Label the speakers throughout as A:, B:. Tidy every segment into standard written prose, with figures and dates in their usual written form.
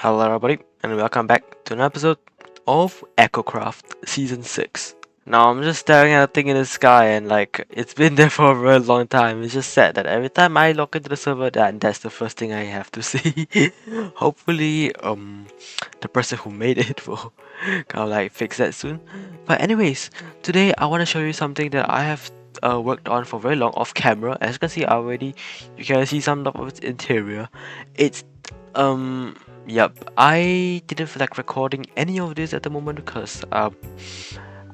A: Hello everybody and welcome back to an episode of Echocraft Season 6. Now I'm just staring at a thing in the sky and like it's been there for a very long time. It's just sad that every time I log into the server that's the first thing I have to see. Hopefully the person who made it will kind of like fix that soon. But anyways, today I want to show you something that I have worked on for very long off camera. As you can see already, you can see some of its interior. It's Yep, I didn't feel like recording any of this at the moment because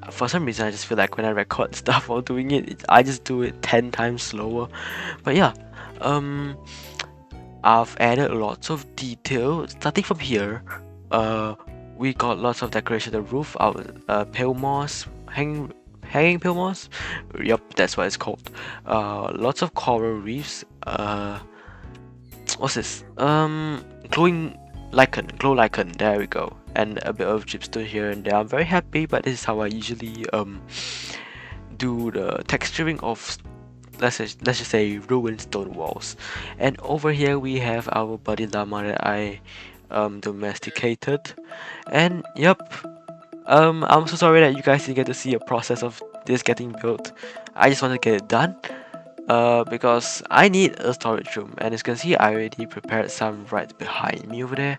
A: for some reason I just feel like when I record stuff while doing it, I just do it 10 times slower. But yeah, um I've added lots of detail starting from here. We got lots of decoration on the roof, our pale moss, hanging pale moss. Yep, that's what it's called. Lots of coral reefs. What's this? Glow lichen. There we go. And a bit of gypstone here and there. I'm very happy, but this is how I usually do the texturing of let's just say ruined stone walls. And over here we have our buddy llama that I domesticated. And yep, I'm so sorry that you guys didn't get to see a process of this getting built. I just wanted to get it done. Because I need a storage room, and as you can see I already prepared some right behind me over there.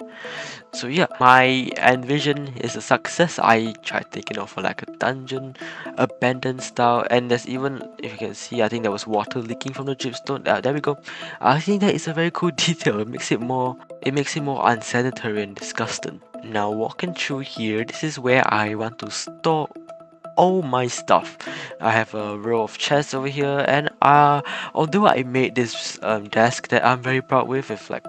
A: So yeah, my envision is a success. I tried taking off for like a dungeon, abandoned style, and there's even, if you can see, I think there was water leaking from the dripstone. There we go. I think that is a very cool detail. It makes it more unsanitary and disgusting. Now walking through here, this is where I want to store all my stuff. I have a row of chests over here, and although I made this desk that I'm very proud with like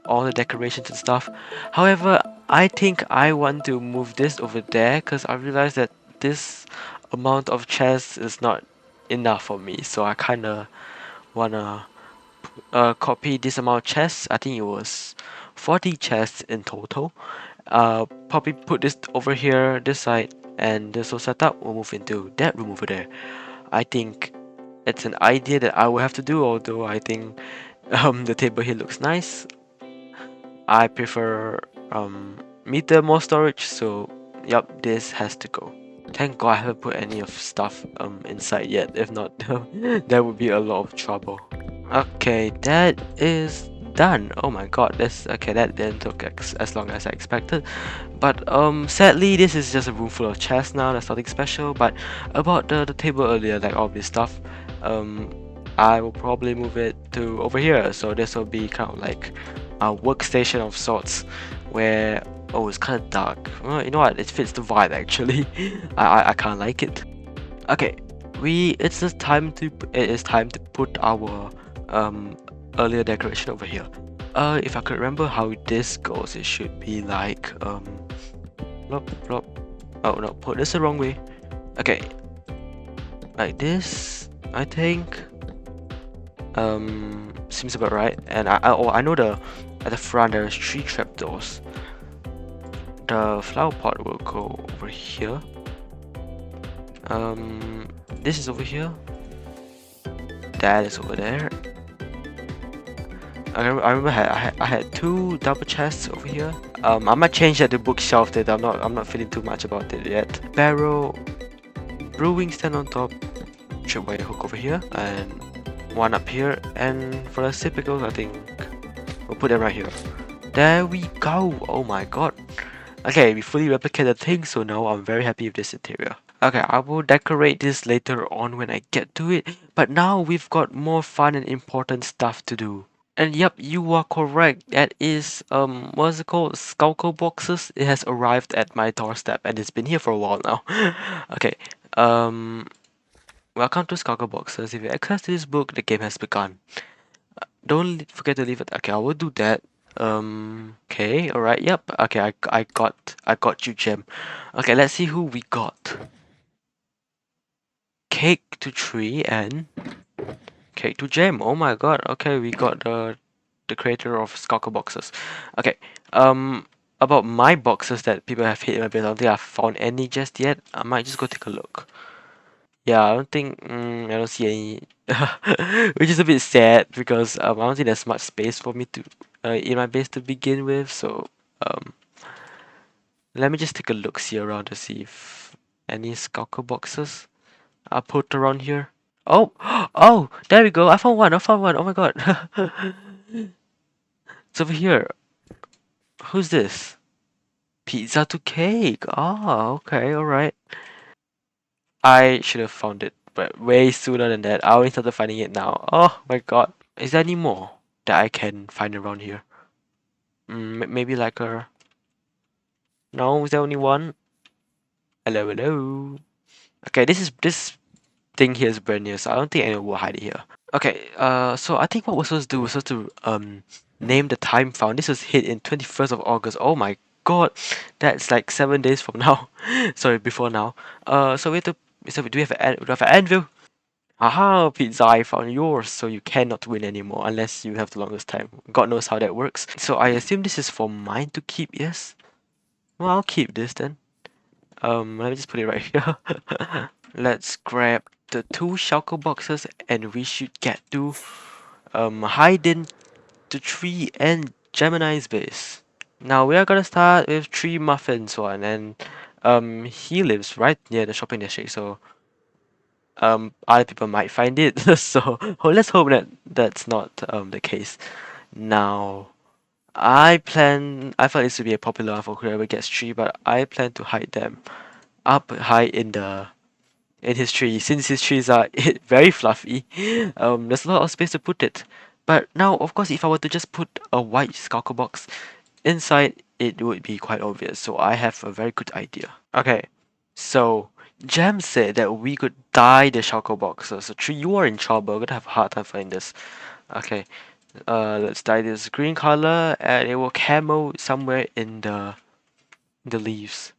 A: all the decorations and stuff, however, I think I want to move this over there because I realized that this amount of chests is not enough for me, so I kind of wanna copy this amount of chests. I think it was 40 chests in total. Probably put this over here, this side, and this will set up. We'll move into that room over there. I think it's an idea that I will have to do, although I think the table here looks nice. I prefer meter more storage, so yep, this has to go. Thank God I haven't put any of stuff inside yet. If not, that would be a lot of trouble. Okay, that is done. Oh my god, this okay, that didn't took as long as I expected. But sadly this is just a room full of chests now, that's nothing special. But about the table earlier, like all this stuff, I will probably move it to over here. So this will be kind of like a workstation of sorts where, oh, it's kind of dark. Well, you know what, it fits the vibe actually. I kind of like it. Okay, it is time to put our earlier decoration over here. If I could remember how this goes, it should be like plop plop. Oh no, put this the wrong way. Okay, like this, I think. Seems about right. And I know at the front there's 3 trapdoors. The flower pot will go over here. This is over here. That is over there. I remember I had 2 double chests over here. I might change that to bookshelf that I'm not feeling too much about it yet. Barrel, brewing stand on top, tripwire hook over here, and one up here. And for the typicals, I think we'll put them right here. There we go. Oh my god. Okay, we fully replicated the thing, so now I'm very happy with this interior. Okay, I will decorate this later on when I get to it, but now we've got more fun and important stuff to do. And yep, you are correct. That is what's it called? Skulker boxes. It has arrived at my doorstep and it's been here for a while now. Okay. Welcome to Skulker boxes. If you access to this book, the game has begun. Don't forget to leave it. Okay, I will do that. Okay, alright, yep. Okay, I got you, Gem. Okay, let's see who we got. Cake to Tree and Cake to Gem. Oh my god. Okay, we got the creator of Skulker boxes. Okay. About my boxes that people have hit in my build, I don't think I've found any just yet. I might just go take a look. Yeah, I don't think I don't see any, which is a bit sad because I don't think there's much space for me to in my base to begin with. So Um, let me just take a look see around to see if any Skulker boxes are put around here. Oh, oh, there we go. I found one. I found one. Oh my god. It's over here. Who's this? Pizza to cake. Oh, okay, alright. I should have found it, but way sooner than that. I only started finding it now. Oh my god. Is there any more that I can find around here? Maybe like a... No, is there only one? Hello, hello. Okay, this thing here is brand new, so I don't think anyone will hide it here. Okay, so I think what we're supposed to do was supposed to name the time found. This was hit in 21st of August. Oh my god, that's like 7 days from now. Sorry, before now. So we have to. So do we have an anvil? Aha, pizza! I found yours, so you cannot win anymore unless you have the longest time. God knows how that works. So I assume this is for mine to keep. Yes. Well, I'll keep this then. Let me just put it right here. Let's grab the two shulker boxes, and we should get to hide in the tree and Gemini's base. Now we are gonna start with Tree Muffins one, and he lives right near the shopping district, so other people might find it. So let's hope that that's not the case. Now I thought this would be a popular one for whoever gets tree, but I plan to hide them up high in his tree. Since his trees are very fluffy, there's a lot of space to put it. But now, of course, if I were to just put a white Skulker box inside, it would be quite obvious. So I have a very good idea. Okay, so Jam said that we could dye the Skulker box. So Tree, you are in trouble. We're gonna have a hard time finding this. Okay, let's dye this green color, and it will camo somewhere in the leaves.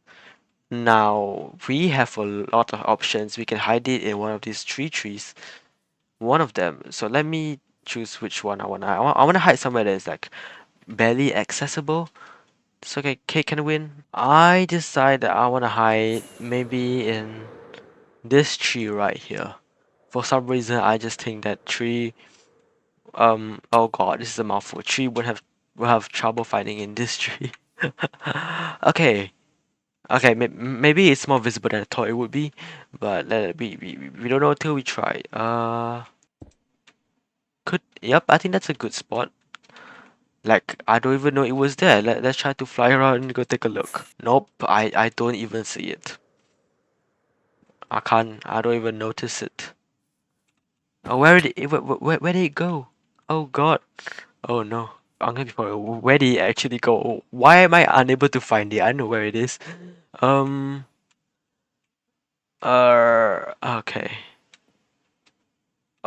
A: Now, we have a lot of options. We can hide it in one of these three trees. One of them. So let me choose which one I want to hide. I want to hide somewhere that is like barely accessible. So okay, Cake can win. I decide that I want to hide maybe in this tree right here. For some reason, I just think that tree, oh god, this is a mouthful. Tree would have trouble finding in this tree. Okay, okay, maybe it's more visible than I thought it would be, but we don't know until we try. Yep, I think that's a good spot. Like, I don't even know it was there. Let's try to fly around and go take a look. Nope, I don't even see it. I don't even notice it. Oh, where did it go? Oh god. Oh no. I'm gonna be for where did it actually go? Why am I unable to find it? I know where it is. Um, okay.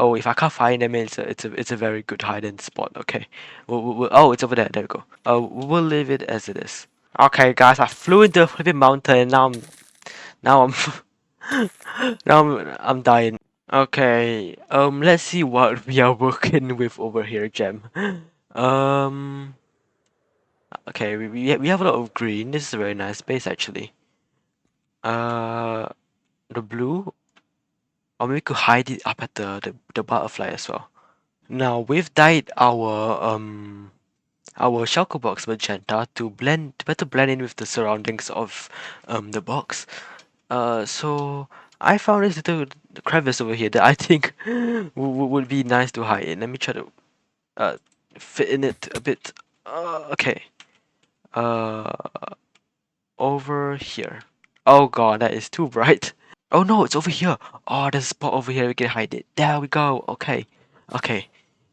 A: Oh, if I can't find them, it's a very good hiding spot. Okay. Oh, it's over there. There we go. We'll leave it as it is. Okay, guys, I flew into a flipping mountain. Now I'm, I'm dying. Okay. Let's see what we are working with over here, Gem. Um. Okay, we have a lot of green. This is a very nice space, actually. Uh, the blue, or maybe we could hide it up at the butterfly as well. Now we've dyed our shulker box magenta to better blend in with the surroundings of the box. So I found this little crevice over here that I think would be nice to hide in. Let me try to uh fit in it a bit. Okay. Uh, over here. Oh god, that is too bright. Oh no, it's over here. Oh, there's a spot over here we can hide it. There we go. Okay. Okay.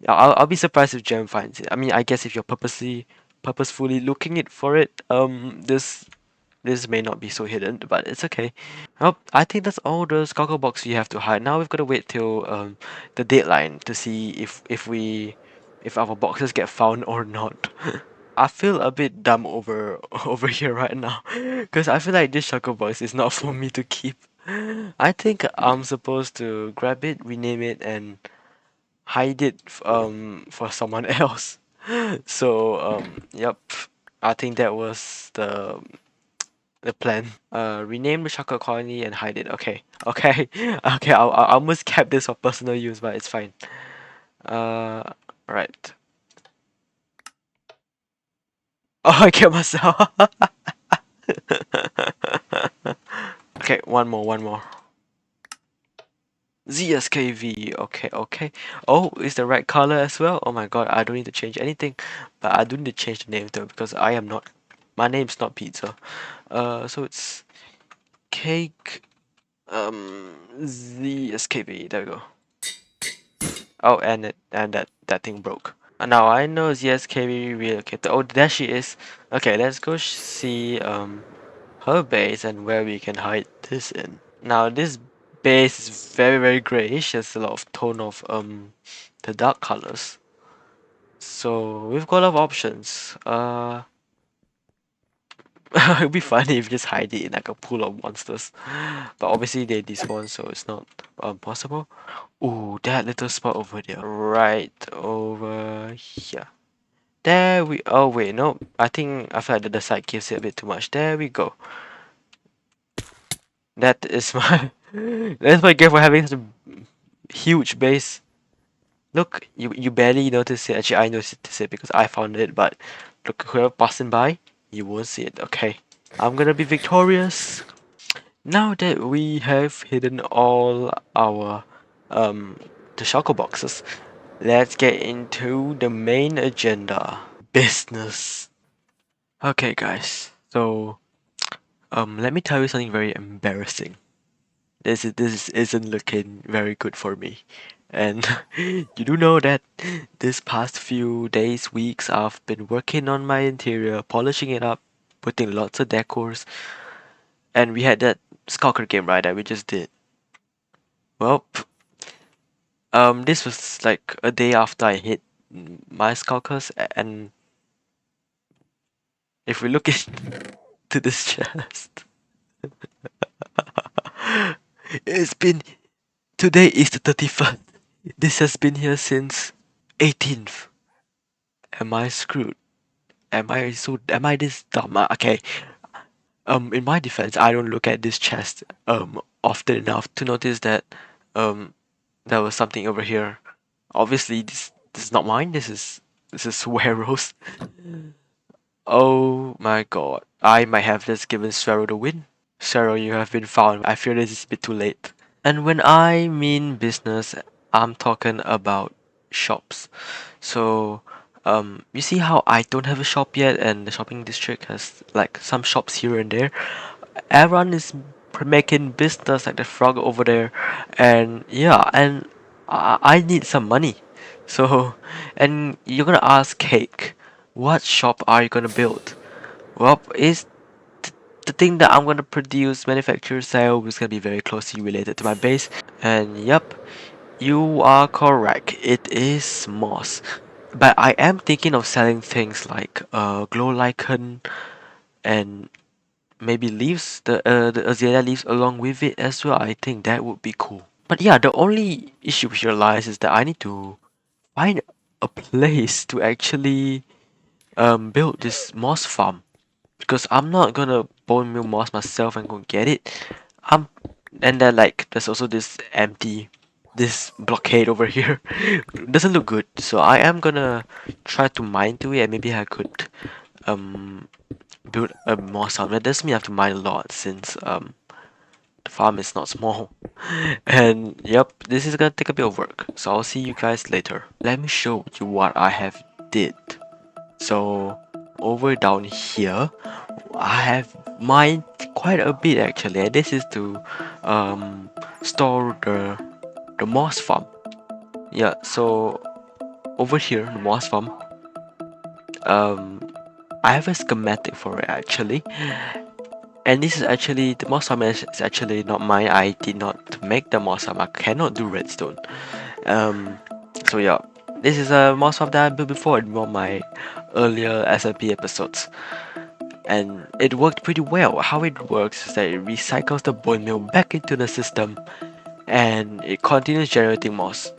A: I'll be surprised if Gem finds it. I mean, I guess if you're purposefully looking it for it, this may not be so hidden, but it's okay. Well, I think that's all the Skoggle box we have to hide. Now we've got to wait till the deadline to see if our boxes get found or not. I feel a bit dumb over here right now, because I feel like this Shulker box is not for me to keep. I think I'm supposed to grab it, rename it, and hide it for someone else. So yep, I think that was the plan. Rename the chocolate colony and hide it. Okay, okay, okay. I almost kept this for personal use, but it's fine. Uh, right. Oh, I get myself. Okay, one more. ZSKV. Okay, okay. Oh, it's the right color as well. Oh my god, I don't need to change anything, but I do need to change the name though because I am not. My name's not pizza. So it's cake. ZSKV. There we go. Oh, and that thing broke. Now I know ZSKV relocated. Oh, there she is. Okay, let's go see her base and where we can hide this in. Now this base is very grayish. There's a lot of tone of the dark colors. So we've got a lot of options. It'd be funny if you just hide it in like a pool of monsters. But obviously they despawn, so it's not possible. Ooh, that little spot over there. Right over here. There we. Oh wait, no. I think I felt that the side gives it a bit too much. There we go. That is my. That's my gift for having such a huge base. Look, you barely notice it. Actually, I noticed it because I found it. But look, whoever passing by, you won't see it. Okay, I'm gonna be victorious. Now that we have hidden all our the shulker boxes, let's get into the main agenda. Business. Okay, guys. So let me tell you something very embarrassing. This isn't looking very good for me. And you do know that this past few days, weeks, I've been working on my interior, polishing it up, putting lots of decors, and we had that Skulker game, right, that we just did. Well, this was like a day after I hit my Skulkers, and if we look into this chest, it's been today is the 31st. This has been here since 18th. Am I screwed? Am I this dumb? Okay. In my defense, I don't look at this chest often enough to notice that um there was something over here. Obviously this is not mine. This is Swero's. Oh my god. I might have just given Swero the win. Swero, you have been found. I fear this is a bit too late. And when I mean business, I'm talking about shops. So, you see how I don't have a shop yet, and the shopping district has like some shops here and there. Everyone is making business like the frog over there, and yeah, and I need some money. So, and you're gonna ask Cake, what shop are you gonna build? Well, it's the thing that I'm gonna produce, manufacture, sell is gonna be very closely related to my base. And yep, you are correct. It is moss. But I am thinking of selling things like glow lichen and maybe leaves, the azalea leaves along with it as well. I think that would be cool. But yeah, the only issue here lies is that I need to find a place to actually build this moss farm. Because I'm not gonna bone meal moss myself and go get it. Um, and then like there's also this blockade over here. Doesn't look good. So I am gonna try to mine to it, and maybe I could um build a moss farm. That doesn't mean I have to mine a lot since the farm is not small. And yep, this is gonna take a bit of work. So I'll see you guys later. Let me show you what I have did. So over down here, I have mined quite a bit actually, and this is to store the moss farm. Yeah, so over here, the moss farm, um, I have a schematic for it actually, and this is actually the moss farm is actually not mine. I did not make the moss farm. I cannot do redstone. So yeah, this is a moss farm that I built before in one of my earlier SMP episodes. And it worked pretty well. How it works is that it recycles the bone meal back into the system and it continues generating moss.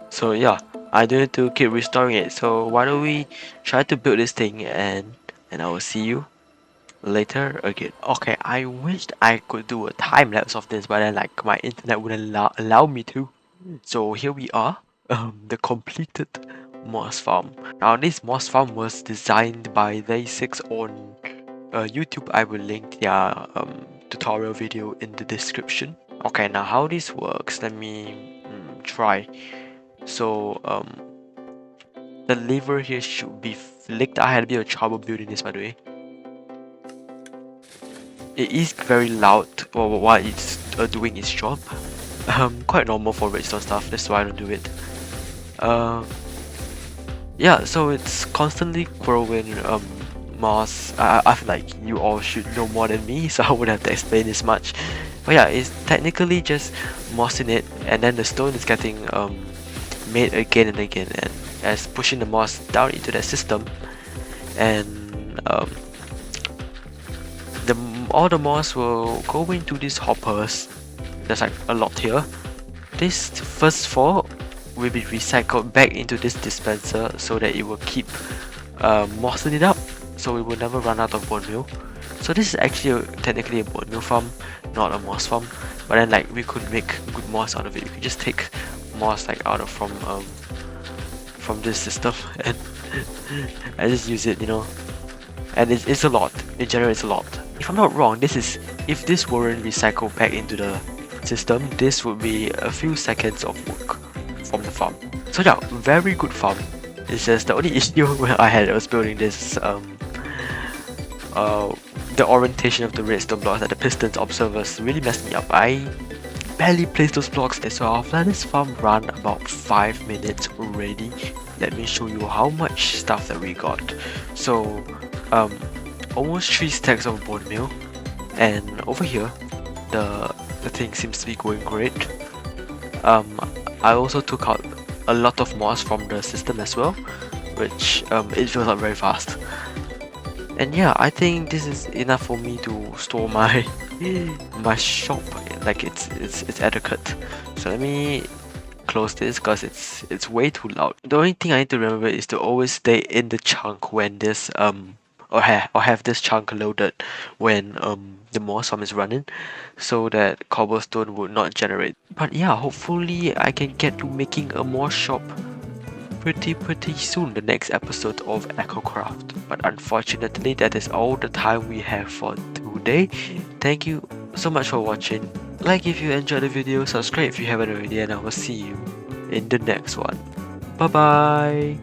A: So yeah, I do need to keep restoring it. So why don't we try to build this thing and I will see you later again. Okay, I wished I could do a time lapse of this, but then like my internet wouldn't allow me to. So here we are, the completed moss farm. Now this moss farm was designed by Day6 on YouTube. I will link their tutorial video in the description. Okay, now how this works, let me try. So the lever here should be flicked. I had a bit of trouble building this, by the way. It is very loud while it's doing its job. Quite normal for redstone stuff, that's why I don't do it. Yeah, so it's constantly growing moss. I feel like you all should know more than me, so I wouldn't have to explain this much. But yeah, it's technically just mossing it, and then the stone is getting made again and again, and as pushing the moss down into that system, and all the moss will go into these hoppers. There's like a lot here. This first 4 will be recycled back into this dispenser so that it will keep mossing it up, so we will never run out of bone meal. So this is actually technically a bone meal farm, not a moss farm. But then like we could make good moss out of it. We could just take moss like out of from this system and I just use it, you know. And it's a lot. It generates a lot. If I'm not wrong, if this weren't recycled back into the system, this would be a few seconds of work from the farm. So yeah, very good farm. It's just the only issue where I had was building this the orientation of the redstone blocks at the pistons observers really messed me up. I barely placed those blocks, so I've let this farm run about 5 minutes already. Let me show you how much stuff that we got. So almost 3 stacks of bone meal, and over here the thing seems to be going great. I also took out a lot of moss from the system as well, which it fills up very fast. And yeah, I think this is enough for me to store my my shop. Like it's adequate. So let me close this because it's way too loud. The only thing I need to remember is to always stay in the chunk when this or have this chunk loaded when the moss farm is running, so that cobblestone would not generate. But yeah, hopefully I can get to making a moss shop pretty soon, the next episode of Echocraft. But unfortunately, that is all the time we have for today. Thank you so much for watching. Like if you enjoyed the video, subscribe if you haven't already, and I will see you in the next one. Bye bye.